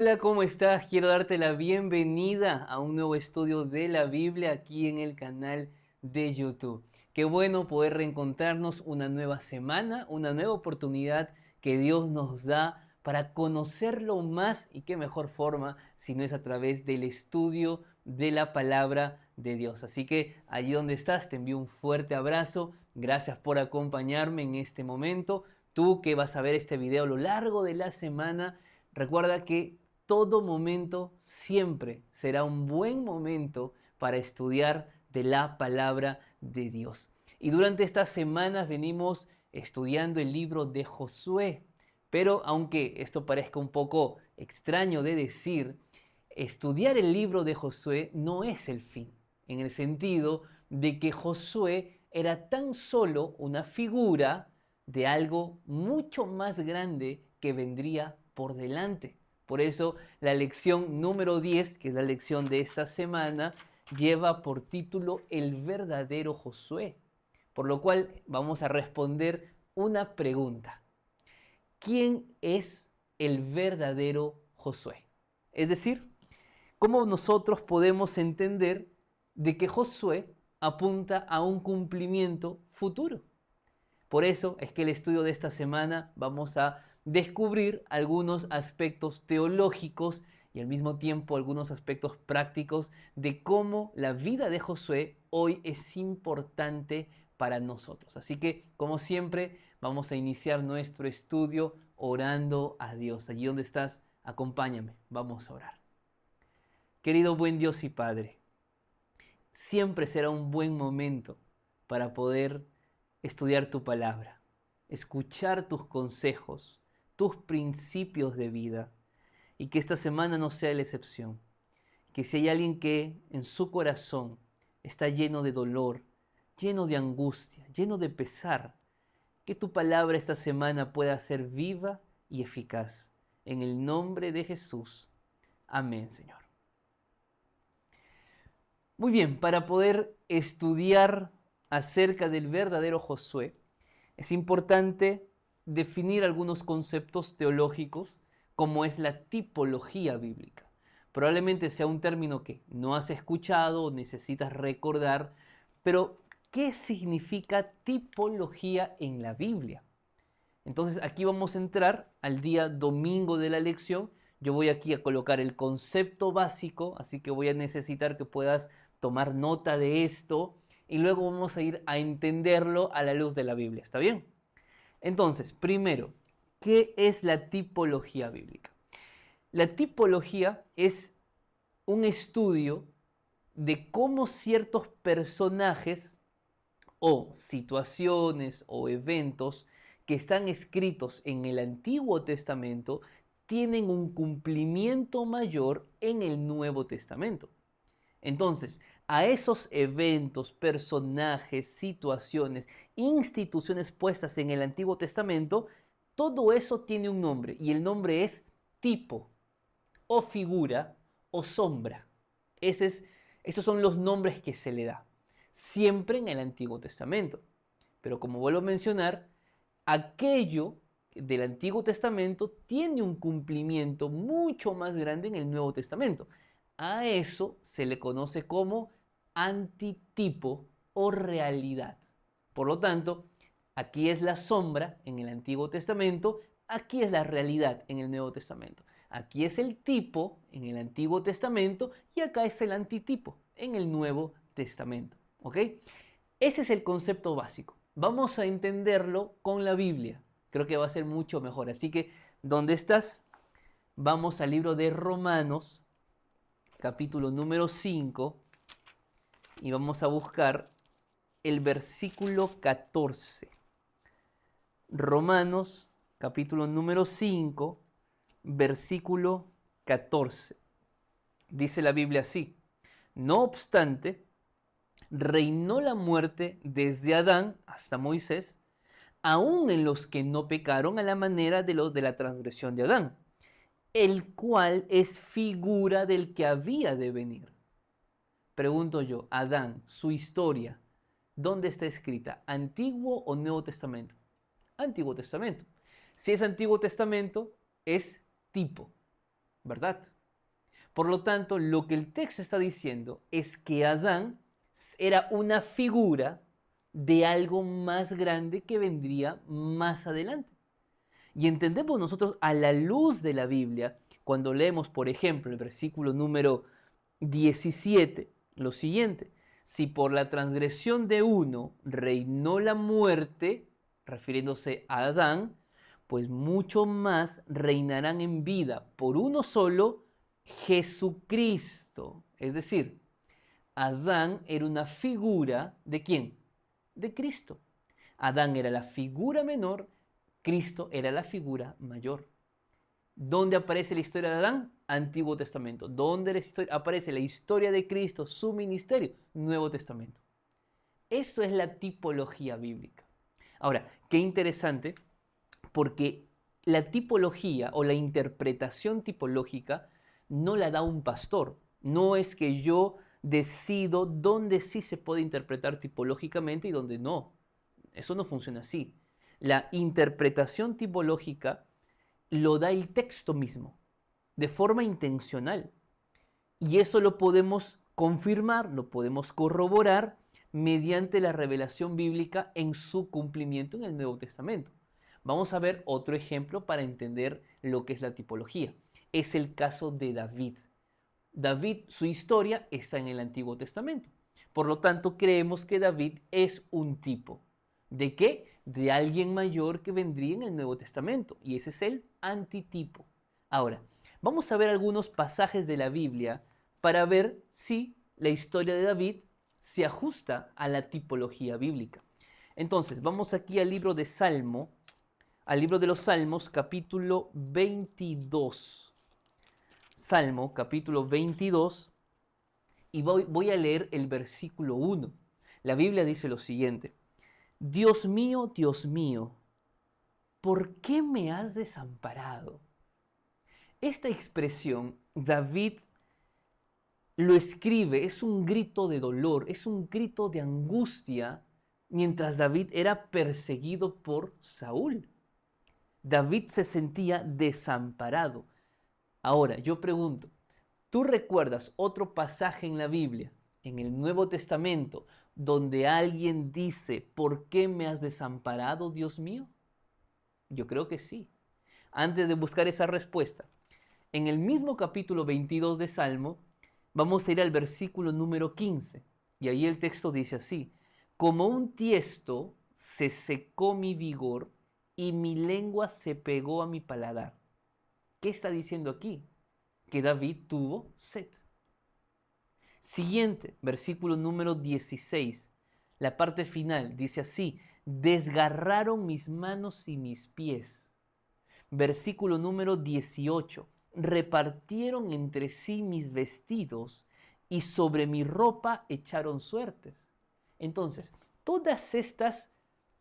Hola, ¿cómo estás? Quiero darte la bienvenida a un nuevo estudio de la Biblia aquí en el canal de YouTube. Qué bueno poder reencontrarnos una nueva semana, una nueva oportunidad que Dios nos da para conocerlo más y qué mejor forma si no es a través del estudio de la palabra de Dios. Así que allí donde estás te envío un fuerte abrazo. Gracias por acompañarme en este momento. Tú que vas a ver este video a lo largo de la semana, recuerda que todo momento siempre será un buen momento para estudiar de la palabra de Dios. Y durante estas semanas venimos estudiando el libro de Josué. Pero aunque esto parezca un poco extraño de decir, estudiar el libro de Josué no es el fin, en el sentido de que Josué era tan solo una figura de algo mucho más grande que vendría por delante. Por eso la lección número 10, que es la lección de esta semana, lleva por título El verdadero Josué. Por lo cual vamos a responder una pregunta. ¿Quién es el verdadero Josué? Es decir, ¿cómo nosotros podemos entender de que Josué apunta a un cumplimiento futuro? Por eso es que el estudio de esta semana vamos a descubrir algunos aspectos teológicos y al mismo tiempo algunos aspectos prácticos de cómo la vida de Josué hoy es importante para nosotros. Así que, como siempre, vamos a iniciar nuestro estudio orando a Dios. Allí donde estás, acompáñame, vamos a orar. Querido buen Dios y Padre, siempre será un buen momento para poder estudiar tu palabra, escuchar tus consejos, tus principios de vida, y que esta semana no sea la excepción. Que si hay alguien que en su corazón está lleno de dolor, lleno de angustia, lleno de pesar, que tu palabra esta semana pueda ser viva y eficaz. En el nombre de Jesús. Amén, Señor. Muy bien, para poder estudiar acerca del verdadero Josué, es importante definir algunos conceptos teológicos como es la tipología bíblica. Probablemente sea un término que no has escuchado o necesitas recordar, pero ¿qué significa tipología en la Biblia? Entonces aquí vamos a entrar al día domingo de la lección. Yo voy aquí a colocar el concepto básico, así que voy a necesitar que puedas tomar nota de esto y luego vamos a ir a entenderlo a la luz de la Biblia. ¿Está bien? Entonces, primero, ¿qué es la tipología bíblica? La tipología es un estudio de cómo ciertos personajes o situaciones o eventos que están escritos en el Antiguo Testamento tienen un cumplimiento mayor en el Nuevo Testamento. Entonces, a esos eventos, personajes, situaciones, instituciones puestas en el Antiguo Testamento, todo eso tiene un nombre y el nombre es tipo o figura o sombra. Esos son los nombres que se le da, siempre en el Antiguo Testamento. Pero como vuelvo a mencionar, aquello del Antiguo Testamento tiene un cumplimiento mucho más grande en el Nuevo Testamento. A eso se le conoce como antitipo o realidad. Por lo tanto, aquí es la sombra en el Antiguo Testamento, aquí es la realidad en el Nuevo Testamento. Aquí es el tipo en el Antiguo Testamento y acá es el antitipo en el Nuevo Testamento. ¿Ok? Ese es el concepto básico. Vamos a entenderlo con la Biblia. Creo que va a ser mucho mejor. Así que, ¿dónde estás? Vamos al libro de Romanos, capítulo número 5, y vamos a buscar el versículo 14. Romanos, capítulo número 5, versículo 14. Dice la Biblia así: No obstante, reinó la muerte desde Adán hasta Moisés, aun en los que no pecaron a la manera de los de la transgresión de Adán, el cual es figura del que había de venir. Pregunto yo, Adán, su historia, ¿dónde está escrita? ¿Antiguo o Nuevo Testamento? Antiguo Testamento. Si es Antiguo Testamento, es tipo. ¿verdad? Por lo tanto, lo que el texto está diciendo es que Adán era una figura de algo más grande que vendría más adelante. Y entendemos nosotros a la luz de la Biblia, cuando leemos, por ejemplo, el versículo número 17, lo siguiente: si por la transgresión de uno reinó la muerte, refiriéndose a Adán, pues mucho más reinarán en vida por uno solo, Jesucristo. Es decir, Adán era una figura ¿de quién? De Cristo. Adán era la figura menor, Cristo era la figura mayor. ¿Dónde aparece la historia de Adán? Antiguo Testamento. ¿Dónde aparece la historia de Cristo, su ministerio? Nuevo Testamento. Esto es la tipología bíblica. Ahora, qué interesante, porque la tipología o la interpretación tipológica no la da un pastor. No es que yo decido dónde sí se puede interpretar tipológicamente y dónde no. Eso no funciona así. La interpretación tipológica lo da el texto mismo, de forma intencional. Y eso lo podemos confirmar, lo podemos corroborar mediante la revelación bíblica en su cumplimiento en el Nuevo Testamento. Vamos a ver otro ejemplo para entender lo que es la tipología. Es el caso de David. David, su historia está en el Antiguo Testamento. Por lo tanto, creemos que David es un tipo. ¿De qué? De alguien mayor que vendría en el Nuevo Testamento. Y ese es el antitipo. Ahora, vamos a ver algunos pasajes de la Biblia para ver si la historia de David se ajusta a la tipología bíblica. Entonces, vamos aquí al libro de al libro de los Salmos, capítulo 22. Salmo, capítulo 22, y voy a leer el versículo 1. La Biblia dice lo siguiente: Dios mío, ¿por qué me has desamparado? Esta expresión, David lo escribe, es un grito de dolor, es un grito de angustia, mientras David era perseguido por Saúl. David se sentía desamparado. Ahora, yo pregunto, ¿tú recuerdas otro pasaje en la Biblia, en el Nuevo Testamento, donde alguien dice: ¿por qué me has desamparado, Dios mío? Yo creo que sí. Antes de buscar esa respuesta, en el mismo capítulo 22 de Salmo, vamos a ir al versículo número 15. Y ahí el texto dice así: como un tiesto se secó mi vigor y mi lengua se pegó a mi paladar. ¿Qué está diciendo aquí? Que David tuvo sed. Siguiente, versículo número 16. La parte final dice así: desgarraron mis manos y mis pies. Versículo número 18. Repartieron entre sí mis vestidos y sobre mi ropa echaron suertes. Entonces, todas estas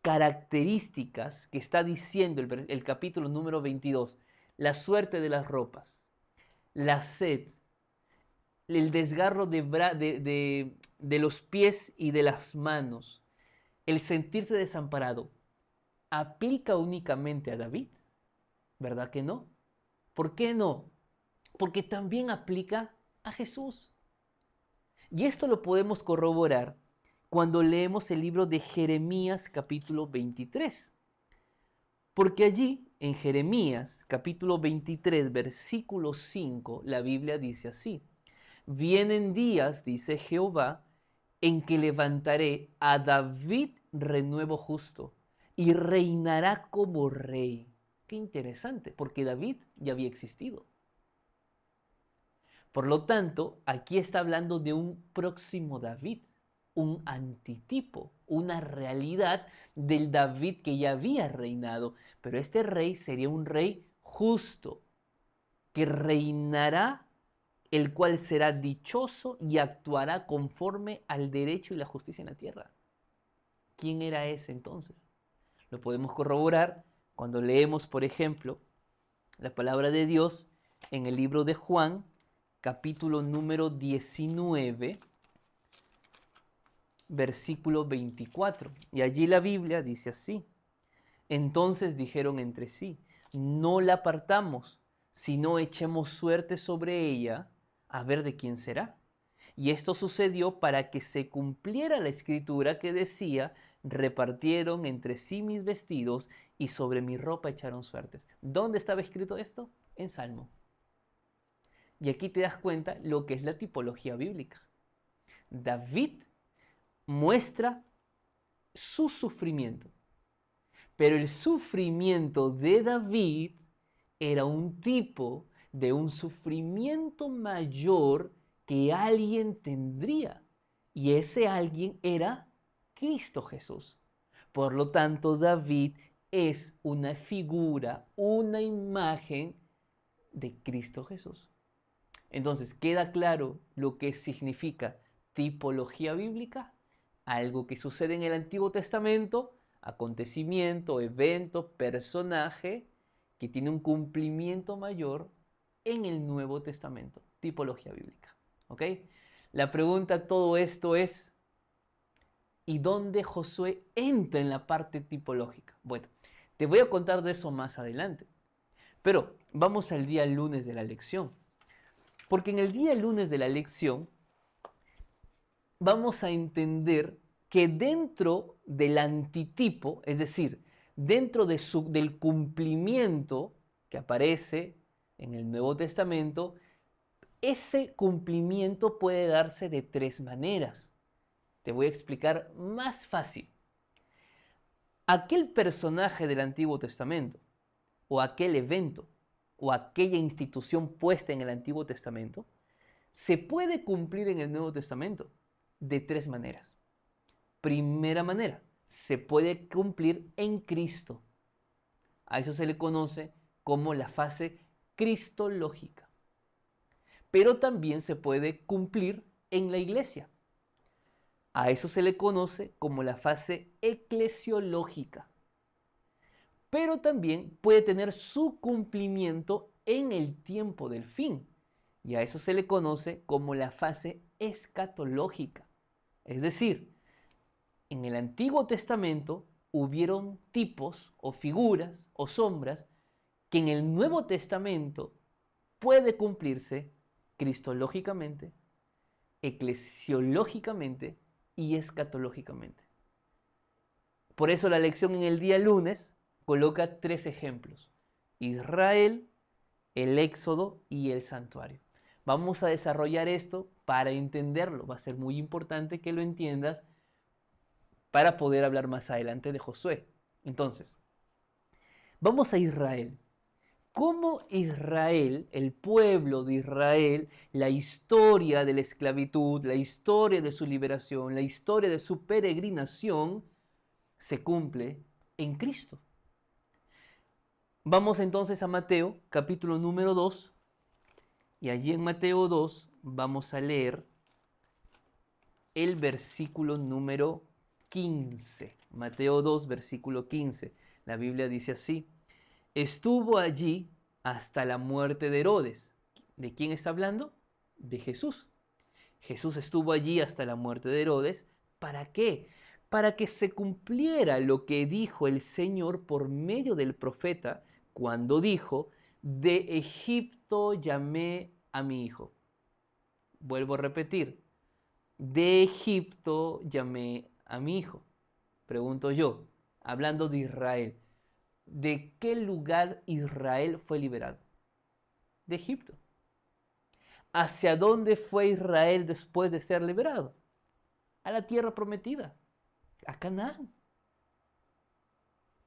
características que está diciendo el capítulo número 22, la suerte de las ropas, la sed, el desgarro de los pies y de las manos, el sentirse desamparado, ¿aplica únicamente a David? ¿Verdad que no? ¿Por qué no? Porque también aplica a Jesús. Y esto lo podemos corroborar cuando leemos el libro de Jeremías capítulo 23. Porque allí, en Jeremías capítulo 23, versículo 5, la Biblia dice así: vienen días, dice Jehová, en que levantaré a David renuevo justo y reinará como rey. Qué interesante, porque David ya había existido. Por lo tanto, aquí está hablando de un próximo David, un antitipo, una realidad del David que ya había reinado. Pero este rey sería un rey justo, que reinará, el cual será dichoso y actuará conforme al derecho y la justicia en la tierra. ¿Quién era ese entonces? Lo podemos corroborar cuando leemos, por ejemplo, la palabra de Dios en el libro de Juan, capítulo número 19, versículo 24. Y allí la Biblia dice así: entonces dijeron entre sí: no la apartamos, Si no, echemos suerte sobre ella, a ver de quién será. Y esto sucedió para que se cumpliera la escritura que decía, repartieron entre sí mis vestidos y sobre mi ropa echaron suertes. ¿Dónde estaba escrito esto? En Salmo. Y aquí te das cuenta lo que es la tipología bíblica. David muestra su sufrimiento, pero el sufrimiento de David era un tipo de un sufrimiento mayor que alguien tendría. Y ese alguien era Cristo Jesús. Por lo tanto, David es una figura, una imagen de Cristo Jesús. Entonces, ¿queda claro lo que significa tipología bíblica? Algo que sucede en el Antiguo Testamento, acontecimiento, evento, personaje, que tiene un cumplimiento mayor en el Nuevo Testamento. Tipología bíblica. ¿Ok? La pregunta a todo esto es, ¿y dónde Josué entra en la parte tipológica? Bueno, te voy a contar de eso más adelante. Pero vamos al día lunes de la lección. Porque en el día lunes de la lección vamos a entender que dentro del antitipo, es decir, dentro del cumplimiento que aparece en el Nuevo Testamento, ese cumplimiento puede darse de tres maneras. Te voy a explicar más fácil. Aquel personaje del Antiguo Testamento, o aquel evento, o aquella institución puesta en el Antiguo Testamento, se puede cumplir en el Nuevo Testamento de tres maneras. Primera manera, se puede cumplir en Cristo. A eso se le conoce como la fase cristológica. Pero también se puede cumplir en la iglesia. A eso se le conoce como la fase eclesiológica. Pero también puede tener su cumplimiento en el tiempo del fin. Y a eso se le conoce como la fase escatológica. Es decir, en el Antiguo Testamento hubieron tipos o figuras o sombras que en el Nuevo Testamento puede cumplirse cristológicamente, eclesiológicamente y escatológicamente. Por eso la lección en el día lunes coloca tres ejemplos: Israel, el Éxodo y el santuario. Vamos a desarrollar esto para entenderlo. Va a ser muy importante que lo entiendas para poder hablar más adelante de Josué. Entonces, vamos a Israel. ¿Cómo Israel, el pueblo de Israel, la historia de la esclavitud, la historia de su liberación, la historia de su peregrinación, se cumple en Cristo? Vamos entonces a Mateo, capítulo número 2, y allí en Mateo 2 vamos a leer el versículo número 15. Mateo 2, versículo 15. La Biblia dice así: estuvo allí hasta la muerte de Herodes. ¿De quién está hablando? De Jesús. Jesús estuvo allí hasta la muerte de Herodes. ¿Para qué? Para que se cumpliera lo que dijo el Señor por medio del profeta cuando dijo: de Egipto llamé a mi hijo. Vuelvo a repetir: de Egipto llamé a mi hijo. Pregunto yo, hablando de Israel, ¿de qué lugar Israel fue liberado? De Egipto. ¿Hacia dónde fue Israel después de ser liberado? A la tierra prometida, a Canaán.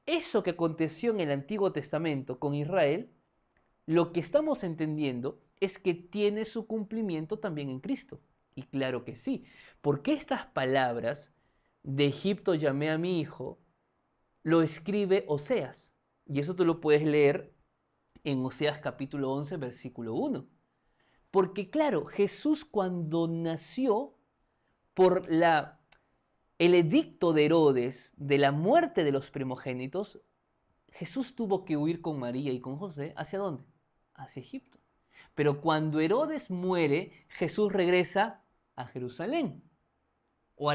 Eso que aconteció en el Antiguo Testamento con Israel, lo que estamos entendiendo es que tiene su cumplimiento también en Cristo. Y claro que sí, porque estas palabras, de Egipto llamé a mi hijo, lo escribe Oseas. Y eso tú lo puedes leer en Oseas capítulo 11, versículo 1. Porque claro, Jesús cuando nació, por el edicto de Herodes de la muerte de los primogénitos, Jesús tuvo que huir con María y con José. ¿Hacia dónde? Hacia Egipto. Pero cuando Herodes muere, Jesús regresa a Jerusalén. O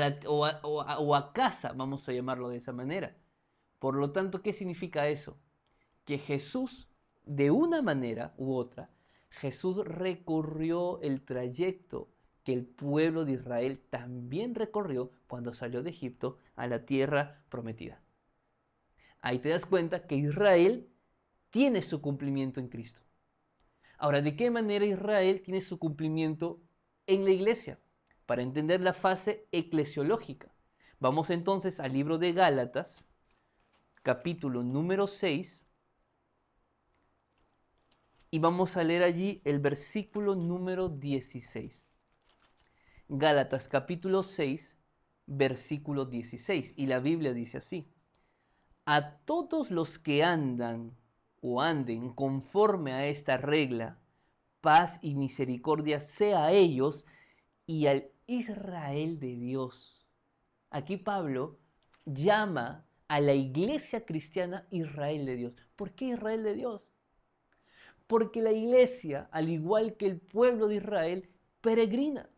a casa, vamos a llamarlo de esa manera. Por lo tanto, ¿qué significa eso? Que Jesús de una manera u otra, Jesús recorrió el trayecto que el pueblo de Israel también recorrió cuando salió de Egipto a la tierra prometida. Ahí te das cuenta que Israel tiene su cumplimiento en Cristo. Ahora, ¿de qué manera Israel tiene su cumplimiento en la iglesia? Para entender la fase eclesiológica. Vamos entonces al libro de Gálatas, capítulo número 6, y vamos a leer allí el versículo número 16. Gálatas capítulo 6, versículo 16. Y la Biblia dice así: a todos los que andan o anden conforme a esta regla, paz y misericordia sea a ellos y al Israel de Dios. Aquí Pablo llama a la iglesia cristiana Israel de Dios. ¿Por qué Israel de Dios? Porque la iglesia, al igual que el pueblo de Israel, peregrina.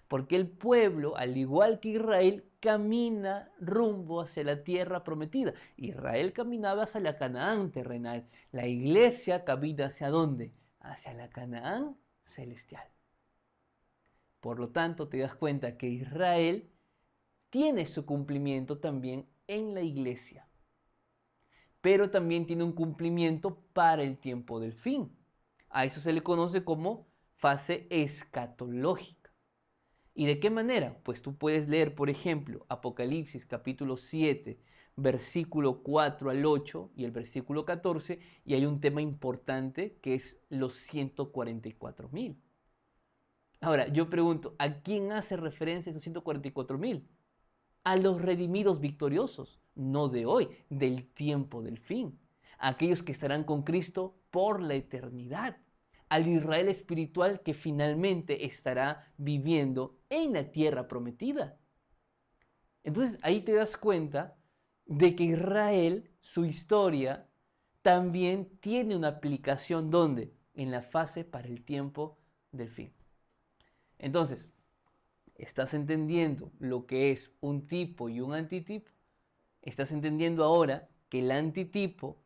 Porque el pueblo, al igual que Israel, camina rumbo hacia la tierra prometida. Israel caminaba hacia la Canaán terrenal. La iglesia camina ¿hacia dónde? Hacia la Canaán celestial. Por lo tanto, te das cuenta que Israel tiene su cumplimiento también en la iglesia, pero también tiene un cumplimiento para el tiempo del fin. A eso se le conoce como fase escatológica. ¿Y de qué manera? Pues tú puedes leer, por ejemplo, Apocalipsis capítulo 7, versículo 4 al 8 y el versículo 14, y hay un tema importante que es los 144.000. Ahora, yo pregunto, ¿a quién hace referencia esos 144.000? A los redimidos victoriosos, no de hoy, del tiempo del fin. Aquellos que estarán con Cristo por la eternidad. Al Israel espiritual que finalmente estará viviendo en la tierra prometida. Entonces ahí te das cuenta de que Israel, su historia, también tiene una aplicación ¿dónde? En la fase para el tiempo del fin. Entonces, ¿estás entendiendo lo que es un tipo y un antitipo? ¿Estás entendiendo ahora que el antitipo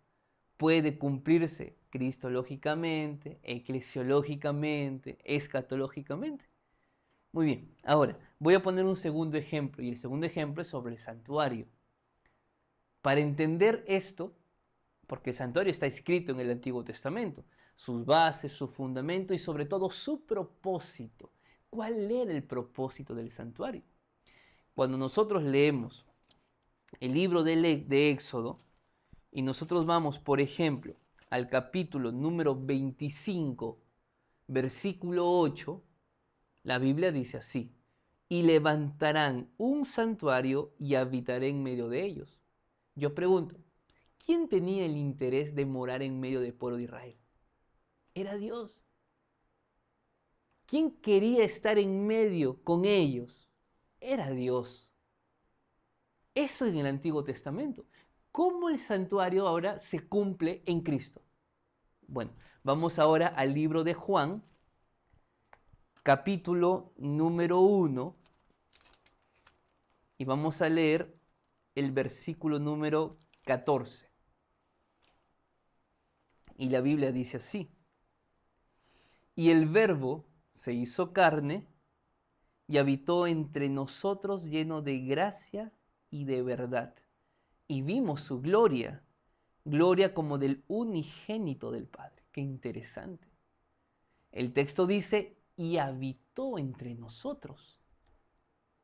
puede cumplirse cristológicamente, eclesiológicamente, escatológicamente? Muy bien, ahora voy a poner un segundo ejemplo, y el segundo ejemplo es sobre el santuario. Para entender esto, porque el santuario está escrito en el Antiguo Testamento, sus bases, su fundamento y sobre todo su propósito. ¿Cuál era el propósito del santuario? Cuando nosotros leemos el libro de Éxodo y nosotros vamos, por ejemplo, al capítulo número 25, versículo 8, la Biblia dice así: y levantarán un santuario y habitaré en medio de ellos. Yo pregunto, ¿quién tenía el interés de morar en medio del pueblo de Israel? Era Dios. ¿Quién quería estar en medio con ellos? Era Dios. Eso en el Antiguo Testamento. ¿Cómo el santuario ahora se cumple en Cristo? Bueno, vamos ahora al libro de Juan, capítulo número 1, y vamos a leer el versículo número 14. Y la Biblia dice así: y el Verbo se hizo carne y habitó entre nosotros lleno de gracia y de verdad. Y vimos su gloria, gloria como del unigénito del Padre. Qué interesante. El texto dice, y habitó entre nosotros.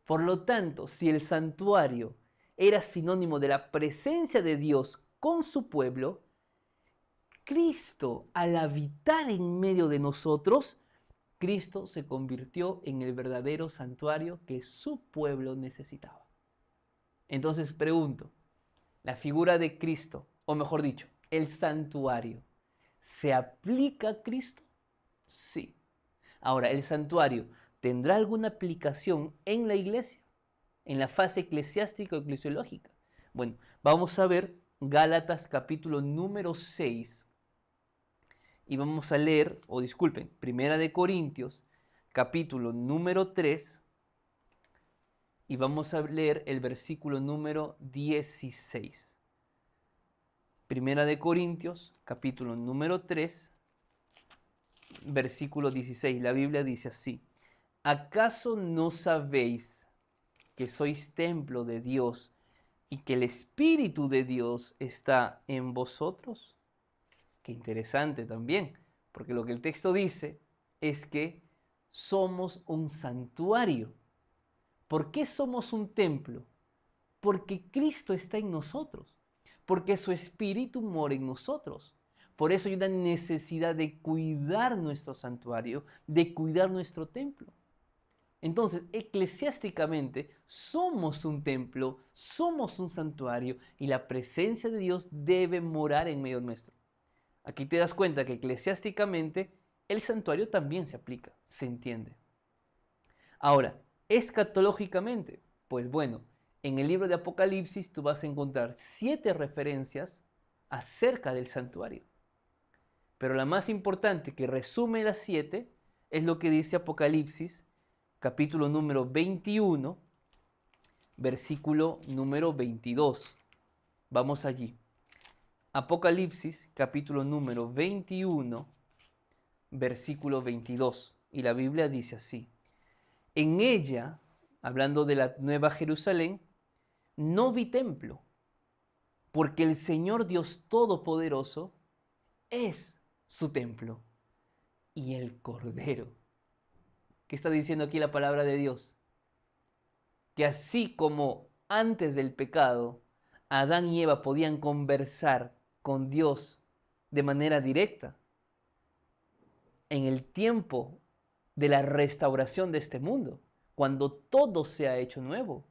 Por lo tanto, si el santuario era sinónimo de la presencia de Dios con su pueblo, Cristo, al habitar en medio de nosotros, Cristo se convirtió en el verdadero santuario que su pueblo necesitaba. Entonces pregunto, ¿la figura de Cristo, o mejor dicho, el santuario, se aplica a Cristo? Sí. Ahora, ¿el santuario tendrá alguna aplicación en la iglesia? En la fase eclesiástica o eclesiológica. Bueno, vamos a ver Gálatas capítulo número 6 y vamos a leer, o disculpen, Primera de Corintios capítulo número 3 y vamos a leer el versículo número 16. Primera de Corintios, capítulo número 3, versículo 16. La Biblia dice así: ¿acaso no sabéis que sois templo de Dios y que el Espíritu de Dios está en vosotros? Qué interesante también, porque lo que el texto dice es que somos un santuario. ¿Por qué somos un templo? Porque Cristo está en nosotros, porque su Espíritu mora en nosotros. Por eso hay una necesidad de cuidar nuestro santuario, de cuidar nuestro templo. Entonces, eclesiásticamente, somos un templo, somos un santuario y la presencia de Dios debe morar en medio nuestro. Aquí te das cuenta que eclesiásticamente el santuario también se aplica, se entiende. Ahora, escatológicamente, pues bueno, en el libro de Apocalipsis tú vas a encontrar 7 referencias acerca del santuario. Pero la más importante, que resume las 7, es lo que dice Apocalipsis, capítulo número 21, versículo número 22. Vamos allí. Apocalipsis, capítulo número 21, versículo 22. Y la Biblia dice así: en ella, hablando de la Nueva Jerusalén, no vi templo, porque el Señor Dios Todopoderoso es su templo y el Cordero. ¿Qué está diciendo aquí la palabra de Dios? Que así como antes del pecado, Adán y Eva podían conversar con Dios de manera directa, en el tiempo de la restauración de este mundo, cuando todo se ha hecho nuevo,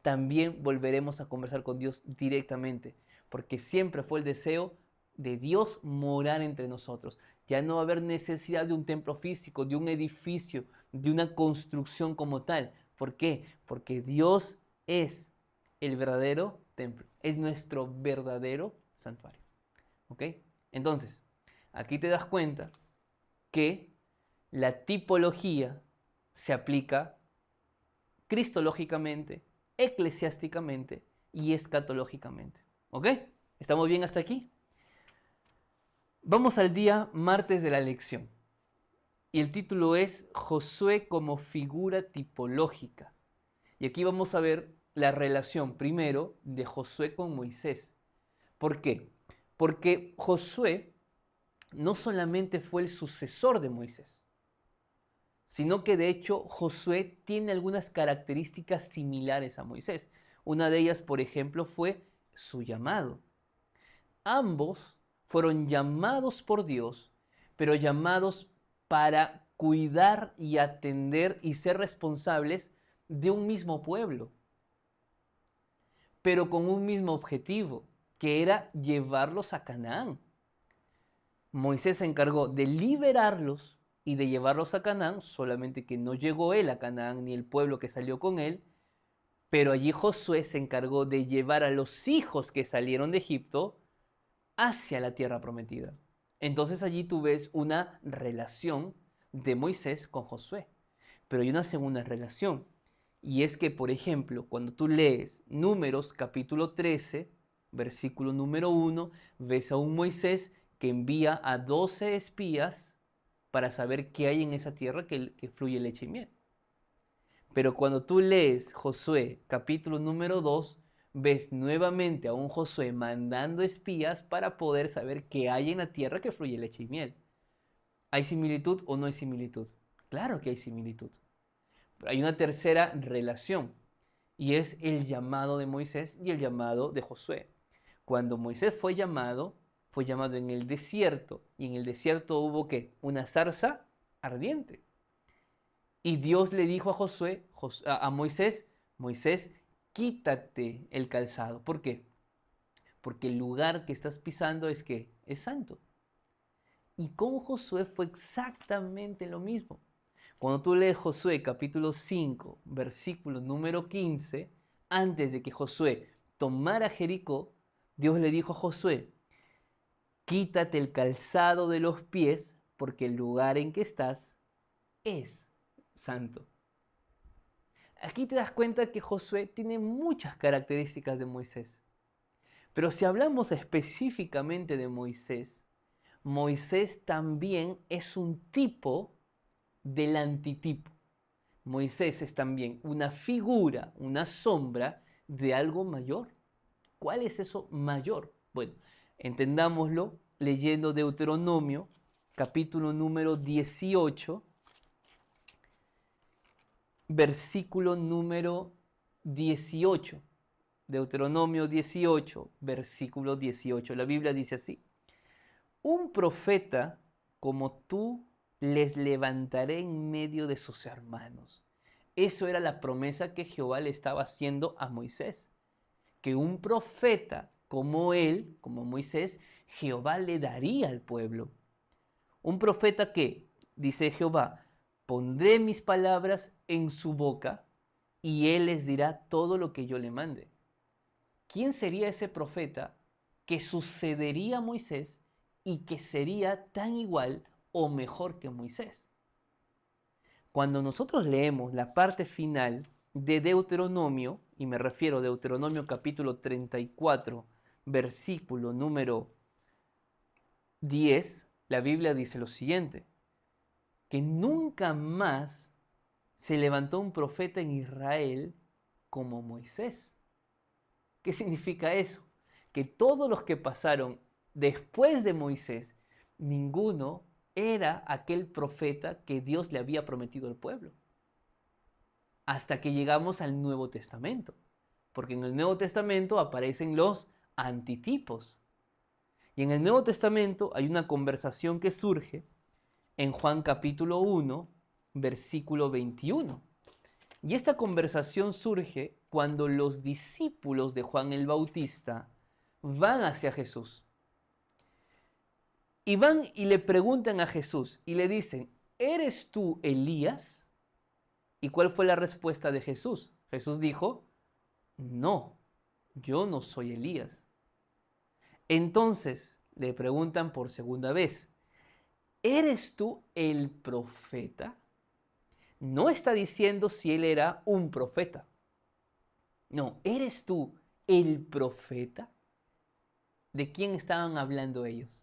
también volveremos a conversar con Dios directamente, porque siempre fue el deseo de Dios morar entre nosotros. Ya no va a haber necesidad de un templo físico, de un edificio, de una construcción como tal. ¿Por qué? Porque Dios es el verdadero templo, es nuestro verdadero santuario. ¿Ok? Entonces, aquí te das cuenta que la tipología se aplica cristológicamente, eclesiásticamente y escatológicamente. ¿Ok? ¿Estamos bien hasta aquí? Vamos al día martes de la lección. Y el título es Josué como figura tipológica. Y aquí vamos a ver la relación primero de Josué con Moisés. ¿Por qué? Porque Josué no solamente fue el sucesor de Moisés, sino que de hecho Josué tiene algunas características similares a Moisés. Una de ellas, por ejemplo, fue su llamado. Ambos fueron llamados por Dios, pero llamados para cuidar y atender y ser responsables de un mismo pueblo, pero con un mismo objetivo, que era llevarlos a Canaán. Moisés se encargó de liberarlos y de llevarlos a Canaán, solamente que no llegó él a Canaán ni el pueblo que salió con él, pero allí Josué se encargó de llevar a los hijos que salieron de Egipto hacia la tierra prometida. Entonces allí tú ves una relación de Moisés con Josué, pero hay una segunda relación, y es que, por ejemplo, cuando tú lees Números capítulo 13, versículo número 1, ves a un Moisés que envía a 12 espías para saber qué hay en esa tierra que fluye leche y miel. Pero cuando tú lees Josué capítulo número 2, ves nuevamente a un Josué mandando espías para poder saber qué hay en la tierra que fluye leche y miel. ¿Hay similitud o no hay similitud? Claro que hay similitud. Pero hay una tercera relación, y es el llamado de Moisés y el llamado de Josué. Cuando Moisés fue llamado en el desierto, y en el desierto hubo ¿qué? Una zarza ardiente. Y Dios le dijo a Josué, a Moisés: Moisés, quítate el calzado. ¿Por qué? Porque el lugar que estás pisando es que es santo. Y con Josué fue exactamente lo mismo. Cuando tú lees Josué capítulo 5, versículo número 15, antes de que Josué tomara Jericó, Dios le dijo a Josué: quítate el calzado de los pies, porque el lugar en que estás es santo. Aquí te das cuenta que Josué tiene muchas características de Moisés, Pero si hablamos específicamente de Moisés, Moisés también es un tipo del antitipo. Moisés es también una figura, una sombra de algo mayor. ¿Cuál es eso mayor? Bueno, entendámoslo leyendo Deuteronomio, capítulo número 18, versículo número 18. Deuteronomio 18, versículo 18. La Biblia dice así: un profeta como tú les levantaré en medio de sus hermanos. Eso era la promesa que Jehová le estaba haciendo a Moisés, que un profeta como él, como Moisés, Jehová le daría al pueblo. Un profeta que, dice Jehová, pondré mis palabras en su boca y él les dirá todo lo que yo le mande. ¿Quién sería ese profeta que sucedería a Moisés y que sería tan igual o mejor que Moisés? Cuando nosotros leemos la parte final de Deuteronomio, y me refiero a Deuteronomio capítulo 34, versículo número 10, la Biblia dice lo siguiente: que nunca más se levantó un profeta en Israel como Moisés. ¿Qué significa eso? Que todos los que pasaron después de Moisés, ninguno era aquel profeta que Dios le había prometido al pueblo. Hasta que llegamos al Nuevo Testamento. Porque en el Nuevo Testamento aparecen los antitipos. Y en el Nuevo Testamento hay una conversación que surge en Juan capítulo 1, versículo 21. Y esta conversación surge cuando los discípulos de Juan el Bautista van hacia Jesús. Y van y le preguntan a Jesús y le dicen: ¿eres tú Elías? ¿Y cuál fue la respuesta de Jesús? Jesús dijo: no, yo no soy Elías. Entonces le preguntan por segunda vez: ¿eres tú el profeta? No está diciendo si él era un profeta. No, ¿eres tú el profeta? ¿De quién estaban hablando ellos?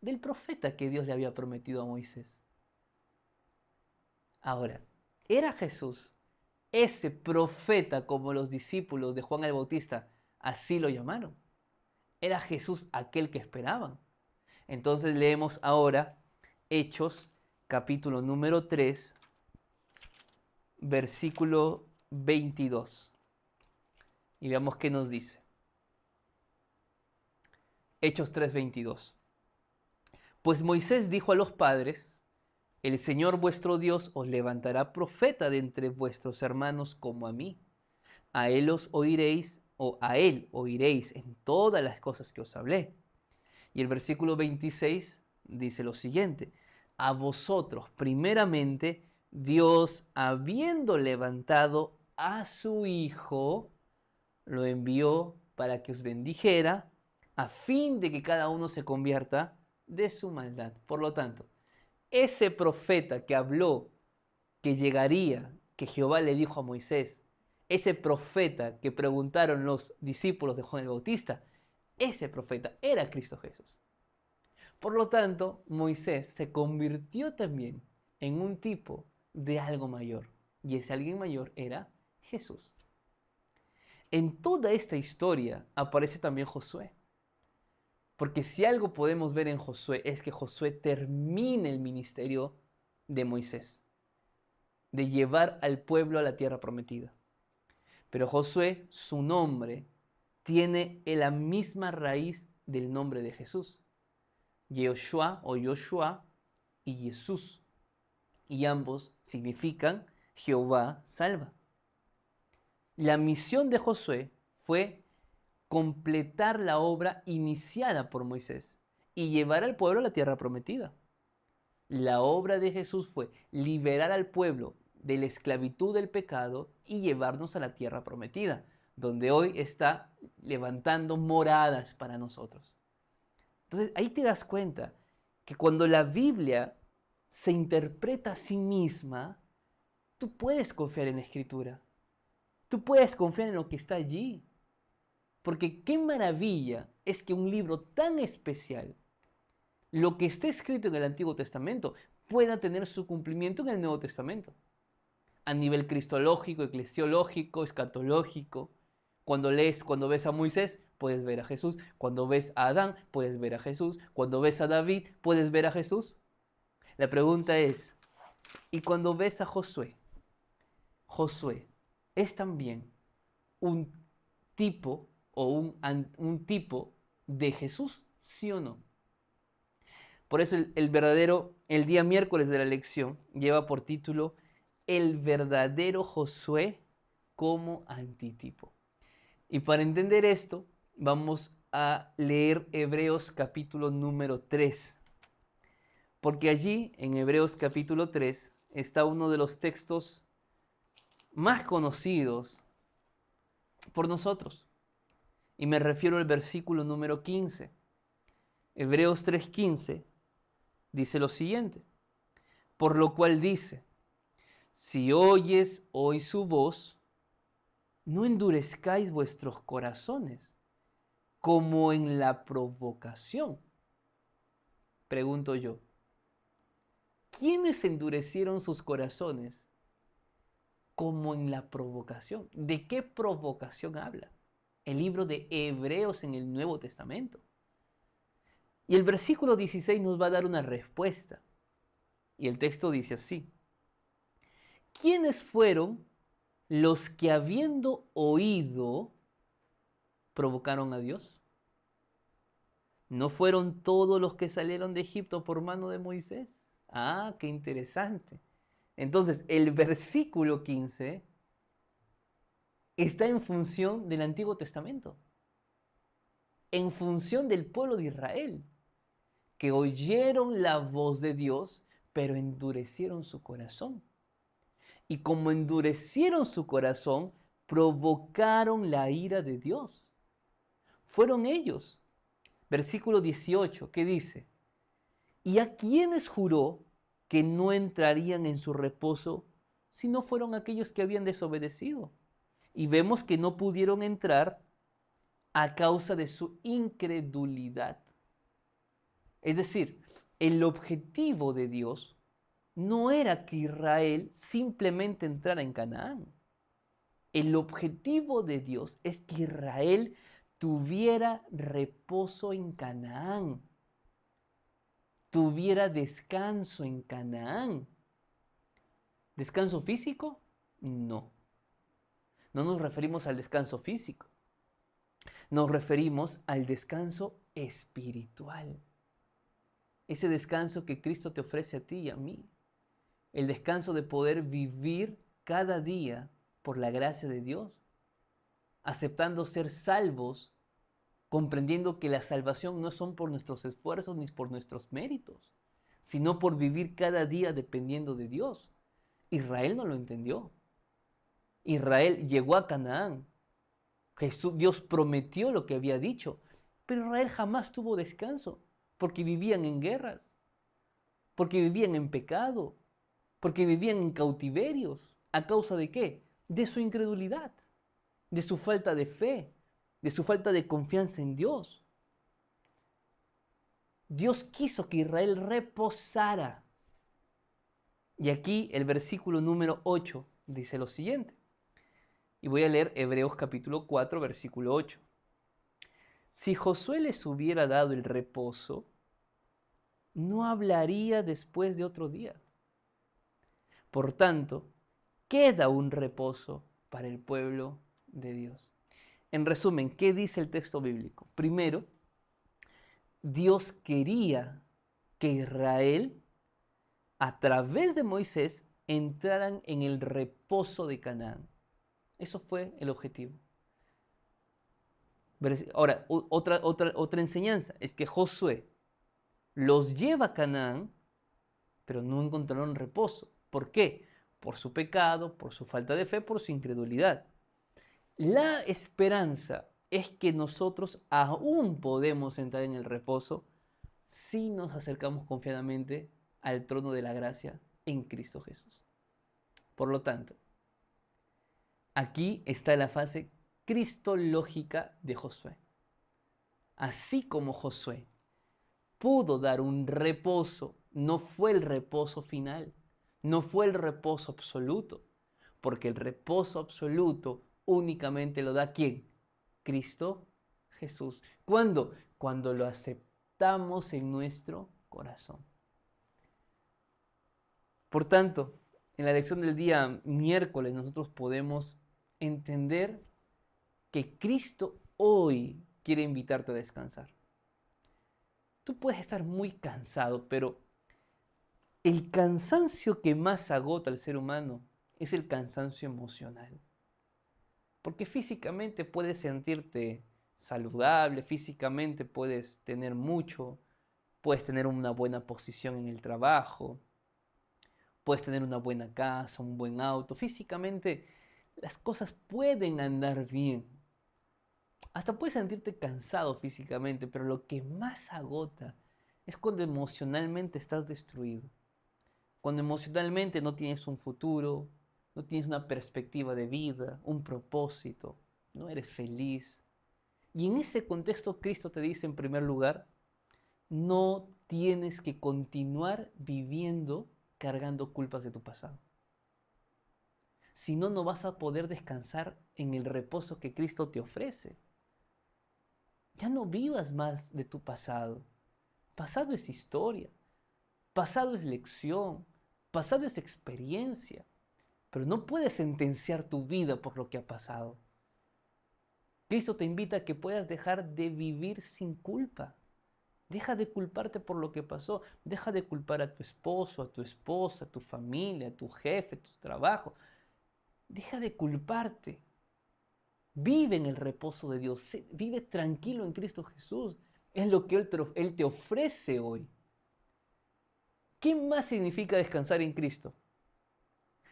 Del profeta que Dios le había prometido a Moisés. Ahora, ¿era Jesús ese profeta como los discípulos de Juan el Bautista así lo llamaron? ¿Era Jesús aquel que esperaban? Entonces leemos ahora Hechos capítulo número 3, versículo 22. Y veamos qué nos dice. Hechos 3:22. Pues Moisés dijo a los padres: el Señor vuestro Dios os levantará profeta de entre vuestros hermanos como a mí. A él os oiréis, o a él oiréis en todas las cosas que os hablé. Y el versículo 26 dice lo siguiente: a vosotros primeramente Dios, habiendo levantado a su Hijo, lo envió para que os bendijera, a fin de que cada uno se convierta de su maldad. Por lo tanto, ese profeta que habló que llegaría, que Jehová le dijo a Moisés, ese profeta que preguntaron los discípulos de Juan el Bautista, ese profeta era Cristo Jesús. Por lo tanto, Moisés se convirtió también en un tipo de algo mayor, y ese alguien mayor era Jesús. En toda esta historia aparece también Josué. Porque si algo podemos ver en Josué es que Josué termina el ministerio de Moisés, de llevar al pueblo a la tierra prometida. Pero Josué, su nombre, tiene la misma raíz del nombre de Jesús. Yehoshua o Joshua y Jesús. Y ambos significan Jehová salva. La misión de Josué fue completar la obra iniciada por Moisés y llevar al pueblo a la tierra prometida. La obra de Jesús fue liberar al pueblo de la esclavitud del pecado y llevarnos a la tierra prometida, donde hoy está levantando moradas para nosotros. Entonces ahí te das cuenta que cuando la Biblia se interpreta a sí misma, tú puedes confiar en la Escritura. Tú puedes confiar en lo que está allí. Porque qué maravilla es que un libro tan especial, lo que está escrito en el Antiguo Testamento, pueda tener su cumplimiento en el Nuevo Testamento. A nivel cristológico, eclesiológico, escatológico. Cuando ves a Moisés, puedes ver a Jesús. Cuando ves a Adán, puedes ver a Jesús. Cuando ves a David, puedes ver a Jesús. La pregunta es, ¿y cuando ves a Josué? Josué es también un tipo o un tipo de Jesús, ¿sí o no? Por eso el día miércoles de la lección lleva por título El verdadero Josué como antitipo. Y para entender esto, vamos a leer Hebreos capítulo número 3. Porque allí, en Hebreos capítulo 3, está uno de los textos más conocidos por nosotros. Y me refiero al versículo número 15. Hebreos 3:15 dice lo siguiente. Por lo cual dice, si oyes hoy su voz, no endurezcáis vuestros corazones, como en la provocación. Pregunto yo, ¿quiénes endurecieron sus corazones como en la provocación? ¿De qué provocación habla el libro de Hebreos en el Nuevo Testamento? Y el versículo 16 nos va a dar una respuesta. Y el texto dice así. ¿Quiénes fueron los que habiendo oído provocaron a Dios? ¿No fueron todos los que salieron de Egipto por mano de Moisés? Ah, qué interesante. Entonces, el versículo 15 está en función del Antiguo Testamento, en función del pueblo de Israel, que oyeron la voz de Dios, pero endurecieron su corazón. Y como endurecieron su corazón, provocaron la ira de Dios. Fueron ellos. Versículo 18, ¿qué dice? ¿Y a quiénes juró que no entrarían en su reposo si no fueron aquellos que habían desobedecido? Y vemos que no pudieron entrar a causa de su incredulidad. Es decir, el objetivo de Dios no era que Israel simplemente entrara en Canaán. El objetivo de Dios es que Israel tuviera reposo en Canaán, tuviera descanso en Canaán. ¿Descanso físico? No. No nos referimos al descanso físico. Nos referimos al descanso espiritual. Ese descanso que Cristo te ofrece a ti y a mí. El descanso de poder vivir cada día por la gracia de Dios, aceptando ser salvos, comprendiendo que la salvación no son por nuestros esfuerzos ni por nuestros méritos, sino por vivir cada día dependiendo de Dios. Israel no lo entendió. Israel llegó a Canaán. Dios prometió lo que había dicho, pero Israel jamás tuvo descanso, porque vivían en guerras, porque vivían en pecado, porque vivían en cautiverios. ¿A causa de qué? De su incredulidad, de su falta de fe, de su falta de confianza en Dios. Dios quiso que Israel reposara. Y aquí el versículo número 8 dice lo siguiente. Y voy a leer Hebreos capítulo 4, versículo 8. Si Josué les hubiera dado el reposo, no hablaría después de otro día. Por tanto, queda un reposo para el pueblo de Dios. En resumen, ¿qué dice el texto bíblico? Primero, Dios quería que Israel, a través de Moisés, entraran en el reposo de Canaán. Eso fue el objetivo. Ahora, otra enseñanza es que Josué los lleva a Canaán, pero no encontraron reposo. ¿Por qué? Por su pecado, por su falta de fe, por su incredulidad. La esperanza es que nosotros aún podemos entrar en el reposo si nos acercamos confiadamente al trono de la gracia en Cristo Jesús. Por lo tanto, aquí está la fase cristológica de Josué. Así como Josué pudo dar un reposo, no fue el reposo final, no fue el reposo absoluto, porque el reposo absoluto únicamente lo da ¿quién? Cristo Jesús. ¿Cuándo? Cuando lo aceptamos en nuestro corazón. Por tanto, en la lección del día miércoles nosotros podemos entender que Cristo hoy quiere invitarte a descansar. Tú puedes estar muy cansado, pero el cansancio que más agota al ser humano es el cansancio emocional. Porque físicamente puedes sentirte saludable, físicamente puedes tener mucho, puedes tener una buena posición en el trabajo, puedes tener una buena casa, un buen auto. Físicamente las cosas pueden andar bien. Hasta puedes sentirte cansado físicamente, pero lo que más agota es cuando emocionalmente estás destruido. Cuando emocionalmente no tienes un futuro, no tienes una perspectiva de vida, un propósito, no eres feliz. Y en ese contexto Cristo te dice en primer lugar, no tienes que continuar viviendo cargando culpas de tu pasado. Si no, no vas a poder descansar en el reposo que Cristo te ofrece. Ya no vivas más de tu pasado. Pasado es historia, pasado es lección, pasado es experiencia, pero no puedes sentenciar tu vida por lo que ha pasado. Cristo te invita a que puedas dejar de vivir sin culpa. Deja de culparte por lo que pasó. Deja de culpar a tu esposo, a tu esposa, a tu familia, a tu jefe, a tu trabajo. Deja de culparte. Vive en el reposo de Dios. Vive tranquilo en Cristo Jesús. Es lo que Él te ofrece hoy. ¿Qué más significa descansar en Cristo?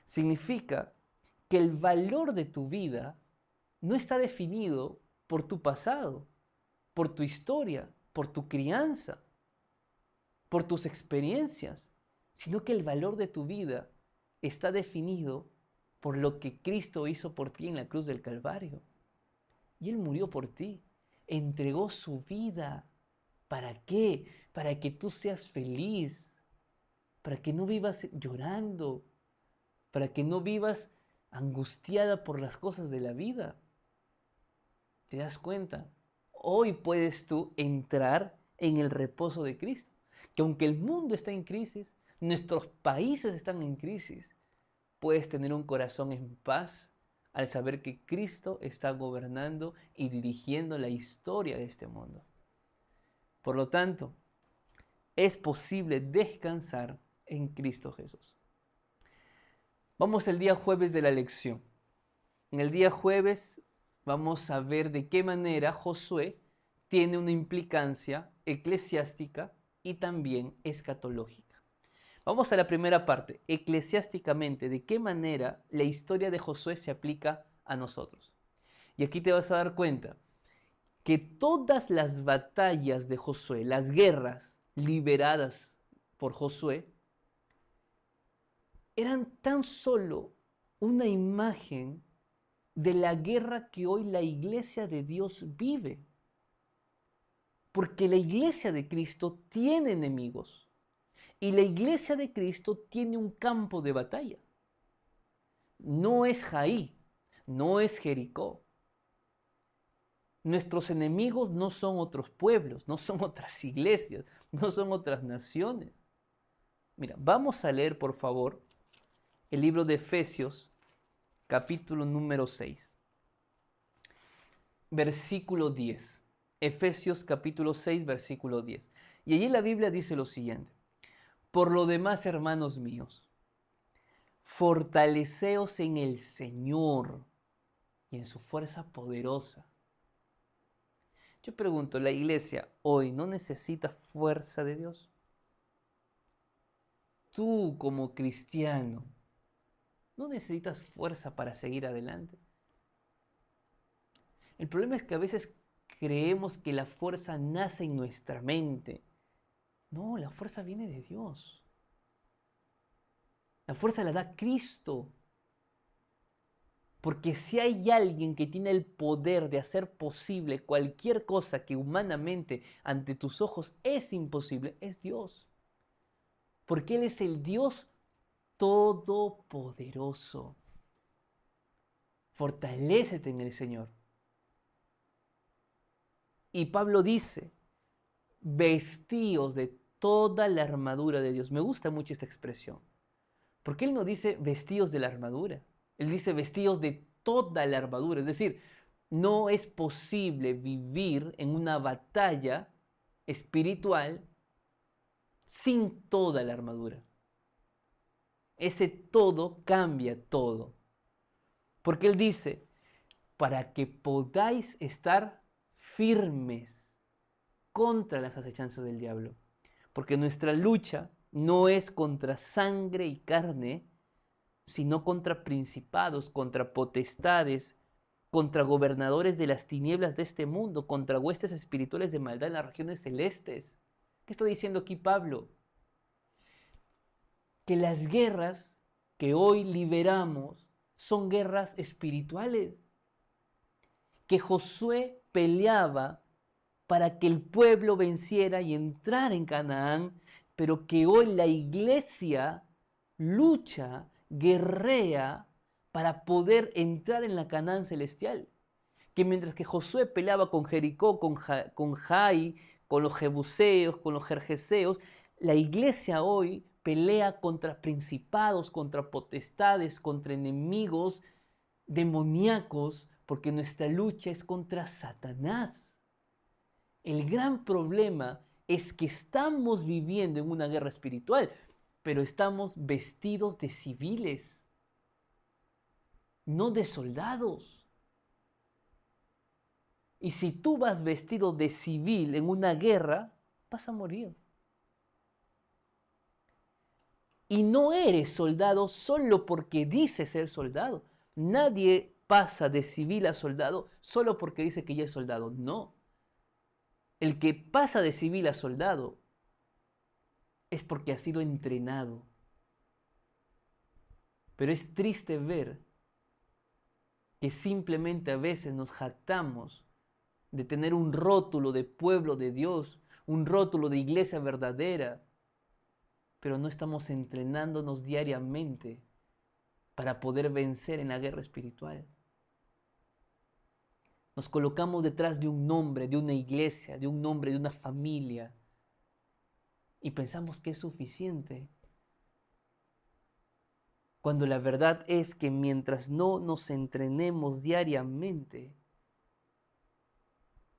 Significa que el valor de tu vida no está definido por tu pasado, por tu historia, por tu crianza, por tus experiencias, sino que el valor de tu vida está definido por lo que Cristo hizo por ti en la cruz del Calvario. Y Él murió por ti, entregó su vida. ¿Para qué? Para que tú seas feliz, para que no vivas llorando, para que no vivas angustiada por las cosas de la vida. ¿Te das cuenta? Hoy puedes tú entrar en el reposo de Cristo. Que aunque el mundo está en crisis, nuestros países están en crisis, puedes tener un corazón en paz al saber que Cristo está gobernando y dirigiendo la historia de este mundo. Por lo tanto, es posible descansar en Cristo Jesús. Vamos al día jueves de la lección. En el día jueves vamos a ver de qué manera Josué tiene una implicancia eclesiástica y también escatológica. Vamos a la primera parte, eclesiásticamente, de qué manera la historia de Josué se aplica a nosotros. Y aquí te vas a dar cuenta que todas las batallas de Josué, las guerras liberadas por Josué, eran tan solo una imagen de la guerra que hoy la iglesia de Dios vive. Porque la iglesia de Cristo tiene enemigos y la iglesia de Cristo tiene un campo de batalla. No es Jaí, no es Jericó. Nuestros enemigos no son otros pueblos, no son otras iglesias, no son otras naciones. Mira, vamos a leer por favor el libro de Efesios, capítulo número 6, versículo 10. Efesios capítulo 6, versículo 10. Y allí la Biblia dice lo siguiente. Por lo demás, hermanos míos, fortaleceos en el Señor y en su fuerza poderosa. Yo pregunto, ¿la iglesia hoy no necesita fuerza de Dios? Tú como cristiano, ¿no necesitas fuerza para seguir adelante? El problema es que a veces creemos que la fuerza nace en nuestra mente. No, la fuerza viene de Dios. La fuerza la da Cristo. Porque si hay alguien que tiene el poder de hacer posible cualquier cosa que humanamente ante tus ojos es imposible, es Dios. Porque Él es el Dios todopoderoso. Fortalécete en el Señor. Y Pablo dice, vestíos de toda la armadura de Dios. Me gusta mucho esta expresión. Porque Él no dice vestíos de la armadura. Él dice vestíos de toda la armadura. Es decir, no es posible vivir en una batalla espiritual sin toda la armadura. Ese todo cambia todo. Porque Él dice, para que podáis estar firmes contra las acechanzas del diablo. Porque nuestra lucha no es contra sangre y carne, sino contra principados, contra potestades, contra gobernadores de las tinieblas de este mundo, contra huestes espirituales de maldad en las regiones celestes. ¿Qué está diciendo aquí Pablo? Que las guerras que hoy liberamos son guerras espirituales. Que Josué peleaba para que el pueblo venciera y entrara en Canaán, pero que hoy la iglesia lucha, guerrea para poder entrar en la Canaán celestial. Que mientras que Josué peleaba con Jericó, con Jai, con los jebuseos, con los jerjeseos, la iglesia hoy pelea contra principados, contra potestades, contra enemigos demoníacos, porque nuestra lucha es contra Satanás. El gran problema es que estamos viviendo en una guerra espiritual, pero estamos vestidos de civiles, no de soldados. Y si tú vas vestido de civil en una guerra, vas a morir. Y no eres soldado solo porque dices ser soldado. Nadie pasa de civil a soldado solo porque dice que ya es soldado. No. El que pasa de civil a soldado es porque ha sido entrenado. Pero es triste ver que simplemente a veces nos jactamos de tener un rótulo de pueblo de Dios, un rótulo de iglesia verdadera, pero no estamos entrenándonos diariamente para poder vencer en la guerra espiritual. Nos colocamos detrás de un nombre, de una iglesia, de un nombre, de una familia, y pensamos que es suficiente. Cuando la verdad es que mientras no nos entrenemos diariamente,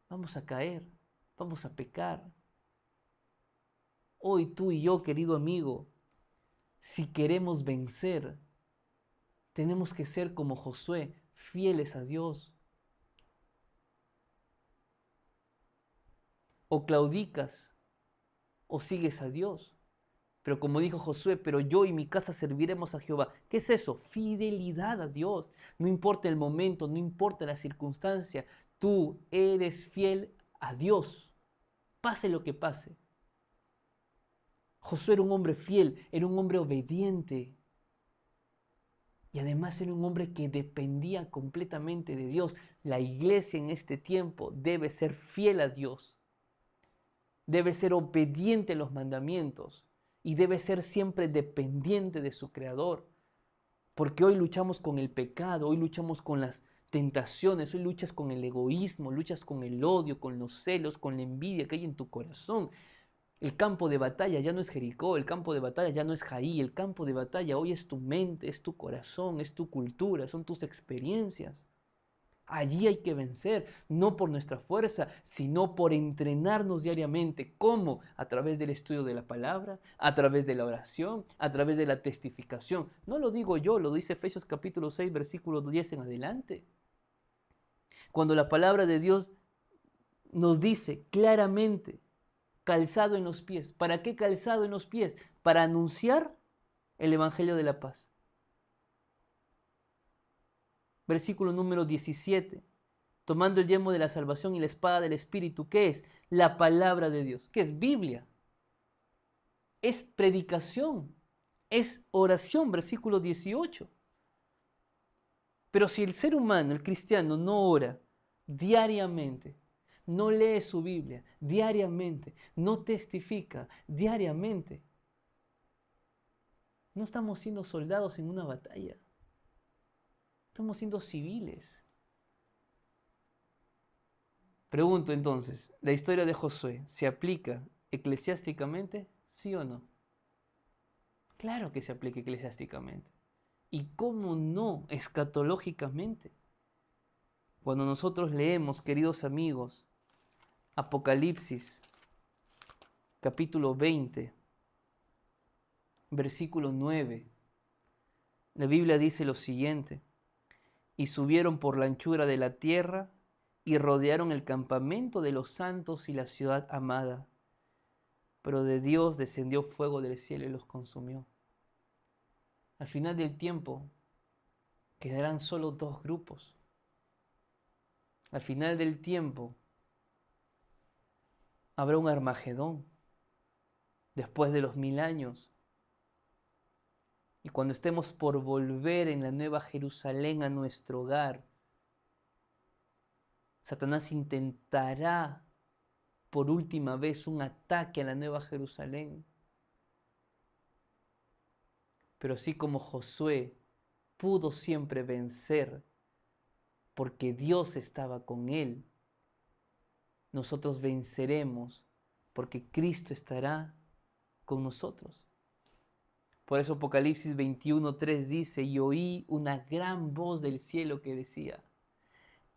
vamos a caer, vamos a pecar. Hoy tú y yo, querido amigo, si queremos vencer, tenemos que ser como Josué, fieles a Dios. O claudicas o sigues a Dios. Pero como dijo Josué, pero yo y mi casa serviremos a Jehová. ¿Qué es eso? Fidelidad a Dios. No importa el momento, no importa la circunstancia, tú eres fiel a Dios, pase lo que pase. Josué era un hombre fiel, era un hombre obediente. Y además era un hombre que dependía completamente de Dios. La iglesia en este tiempo debe ser fiel a Dios. Debe ser obediente a los mandamientos. Y debe ser siempre dependiente de su Creador. Porque hoy luchamos con el pecado, hoy luchamos con las tentaciones, hoy luchas con el egoísmo, luchas con el odio, con los celos, con la envidia que hay en tu corazón. El campo de batalla ya no es Jericó, el campo de batalla ya no es Jaí, el campo de batalla hoy es tu mente, es tu corazón, es tu cultura, son tus experiencias. Allí hay que vencer, no por nuestra fuerza, sino por entrenarnos diariamente. ¿Cómo? A través del estudio de la palabra, a través de la oración, a través de la testificación. No lo digo yo, lo dice Efesios capítulo 6, versículo 10 en adelante. Cuando la palabra de Dios nos dice claramente, calzado en los pies. ¿Para qué calzado en los pies? Para anunciar el Evangelio de la paz. Versículo número 17. Tomando el yelmo de la salvación y la espada del Espíritu, ¿qué es? La palabra de Dios. ¿Qué es? Biblia. Es predicación. Es oración. Versículo 18. Pero si el ser humano, el cristiano, no ora diariamente, no lee su Biblia diariamente, no testifica diariamente, no estamos siendo soldados en una batalla. Estamos siendo civiles. Pregunto entonces, ¿la historia de Josué se aplica eclesiásticamente? ¿Sí o no? Claro que se aplica eclesiásticamente. ¿Y cómo no escatológicamente? Cuando nosotros leemos, queridos amigos, Apocalipsis, capítulo 20, versículo 9, la Biblia dice lo siguiente: y subieron por la anchura de la tierra y rodearon el campamento de los santos y la ciudad amada. Pero de Dios descendió fuego del cielo y los consumió. Al final del tiempo quedarán solo dos grupos. Al final del tiempo habrá un Armagedón después de los 1000 años. Y cuando estemos por volver en la nueva Jerusalén a nuestro hogar, Satanás intentará por última vez un ataque a la nueva Jerusalén. Pero así como Josué pudo siempre vencer porque Dios estaba con él, nosotros venceremos porque Cristo estará con nosotros. Por eso Apocalipsis 21:3 dice: y oí una gran voz del cielo que decía: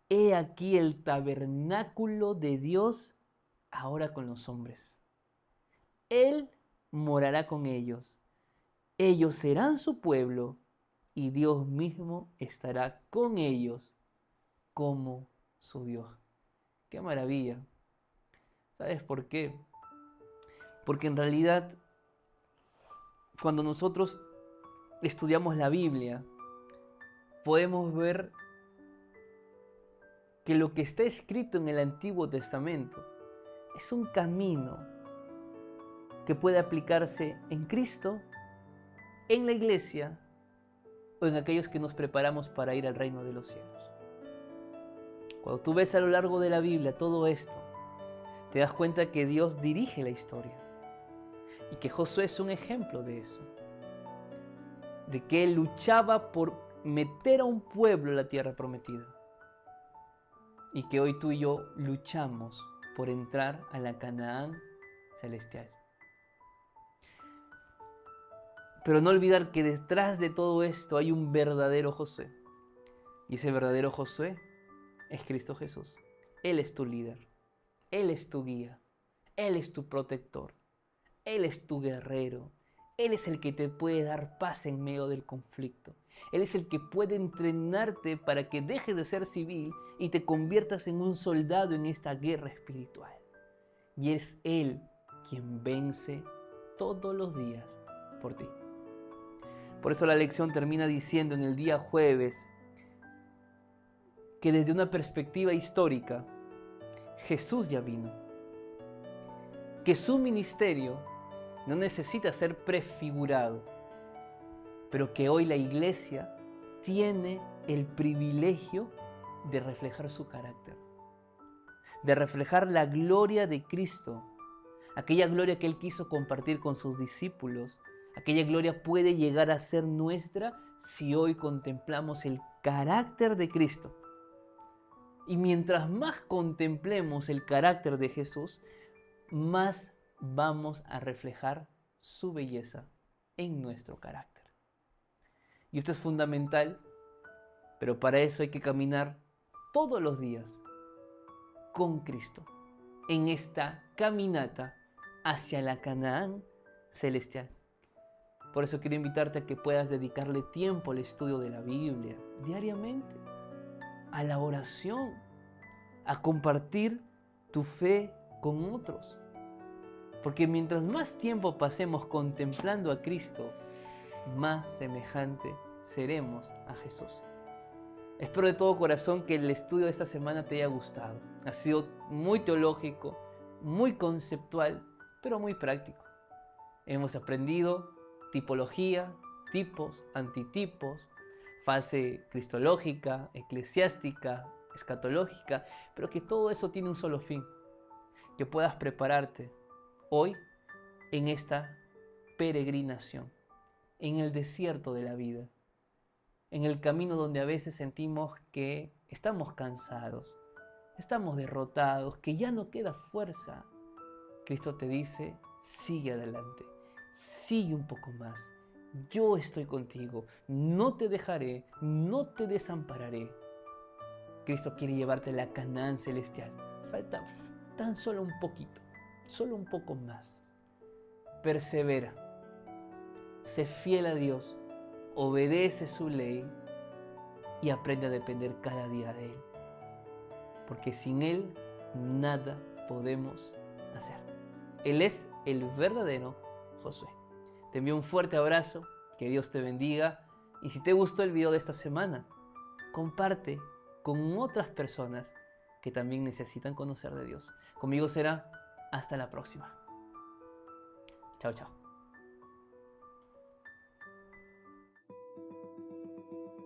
he aquí el tabernáculo de Dios ahora con los hombres. Él morará con ellos. Ellos serán su pueblo y Dios mismo estará con ellos como su Dios. ¡Qué maravilla! ¿Sabes por qué? Porque en realidad, cuando nosotros estudiamos la Biblia, podemos ver que lo que está escrito en el Antiguo Testamento es un camino que puede aplicarse en Cristo, en la iglesia o en aquellos que nos preparamos para ir al reino de los cielos. Cuando tú ves a lo largo de la Biblia todo esto, te das cuenta que Dios dirige la historia y que Josué es un ejemplo de eso, de que él luchaba por meter a un pueblo en la tierra prometida y que hoy tú y yo luchamos por entrar a la Canaán celestial. Pero no olvidar que detrás de todo esto hay un verdadero Josué. Y ese verdadero Josué es Cristo Jesús. Él es tu líder. Él es tu guía. Él es tu protector. Él es tu guerrero. Él es el que te puede dar paz en medio del conflicto. Él es el que puede entrenarte para que dejes de ser civil y te conviertas en un soldado en esta guerra espiritual. Y es Él quien vence todos los días por ti. Por eso la lección termina diciendo en el día jueves que desde una perspectiva histórica, Jesús ya vino. Que su ministerio no necesita ser prefigurado, pero que hoy la iglesia tiene el privilegio de reflejar su carácter, de reflejar la gloria de Cristo, aquella gloria que Él quiso compartir con sus discípulos. Aquella gloria puede llegar a ser nuestra si hoy contemplamos el carácter de Cristo. Y mientras más contemplemos el carácter de Jesús, más vamos a reflejar su belleza en nuestro carácter. Y esto es fundamental, pero para eso hay que caminar todos los días con Cristo, en esta caminata hacia la Canaán celestial. Por eso quiero invitarte a que puedas dedicarle tiempo al estudio de la Biblia diariamente, a la oración, a compartir tu fe con otros. Porque mientras más tiempo pasemos contemplando a Cristo, más semejante seremos a Jesús. Espero de todo corazón que el estudio de esta semana te haya gustado. Ha sido muy teológico, muy conceptual, pero muy práctico. Hemos aprendido tipología, tipos, antitipos, fase cristológica, eclesiástica, escatológica, pero que todo eso tiene un solo fin, que puedas prepararte hoy en esta peregrinación, en el desierto de la vida, en el camino donde a veces sentimos que estamos cansados, estamos derrotados, que ya no queda fuerza. Cristo te dice, sigue adelante, sigue un poco más. Yo estoy contigo, no te dejaré, no te desampararé. Cristo quiere llevarte a la Canaán celestial. Falta tan solo un poquito, solo un poco más. Persevera, sé fiel a Dios, obedece su ley y aprende a depender cada día de Él. Porque sin Él nada podemos hacer. Él es el verdadero Josué. Te envío un fuerte abrazo, que Dios te bendiga. Y si te gustó el video de esta semana, comparte con otras personas que también necesitan conocer de Dios. Conmigo será hasta la próxima. Chao, chao.